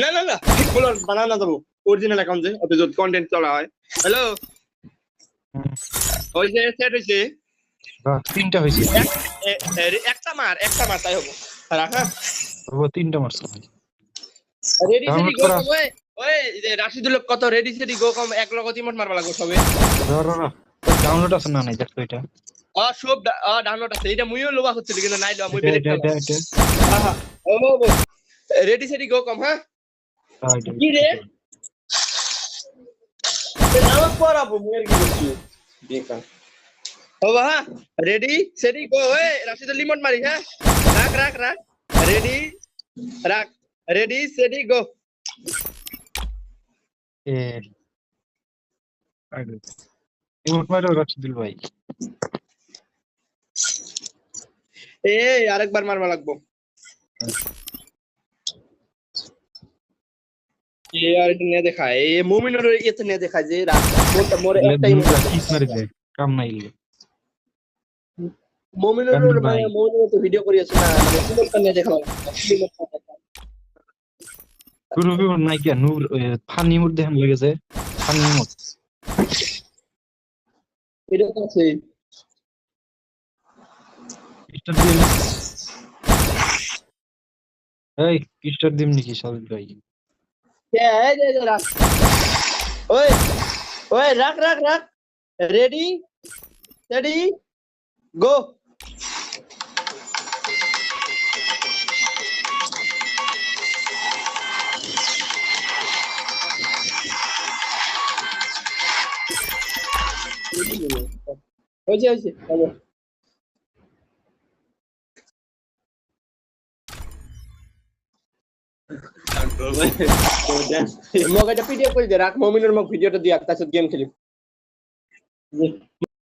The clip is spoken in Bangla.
না না না ফলোয়ার বানানো যাবো অরিজিনাল অ্যাকাউন্টে অত যদি কন্টেন্ট চলা হয়। হ্যালো ওই যে সেট হইছে তিনটা হয়েছে একটা মার তাই হবো রাখা তিনটা মারছে রেডি সেডি Download গো করা। কম ওই যে রাশিদুল কত রেডি সেডি গো কম এক লগ ইমোট মারবা লাগবে সবে ডাউনলোড আছে না নাই দেখো এটা সব ডাউনলোড আছে এটা মুইও লোবা হচ্ছে কিন্তু নাই লোবা মুই এটা বেলেট এটা এটা হ্যাঁ ও রেডি সেডি গো কম হ্যাঁ এটা কি রে নামাজ পড়াবো মুয়ের কি করছি বেকার ও বাবা রেডি সেডি গো ওই রাশিদুল লিমট মারি হ্যাঁ রাখ রেডি রাখ রেডি সেডি গো ইমোট মারো রাশিদুল ভাই আরেকবার মারবা লাগবো আর এটা নিয়ে দেখায় মুমিনের ইয়েতে নিয়ে দেখায় যে মোরে একটাই কিস মারি দে কাম নাই মুমিনের মানে মুমিনের তো ভিডিও করিয়েছে না মানে ইমোটটা নিয়ে দেখালাম গ্রুপে নাই কি নূর ফানি মুড দেখান লেগেছে ফানি মুড এটা তো আছে স্টার দিম এই স্টার দিম নাকি সাবিত ভাই এই রাখ ওই রাখ রেডি সেডি গো হয়েছে হলো মগ এটা পিডিএফ করে দে রাখ মমিনের মগ ভিডিওটা দিয়ে তার সাথে গেম খেলি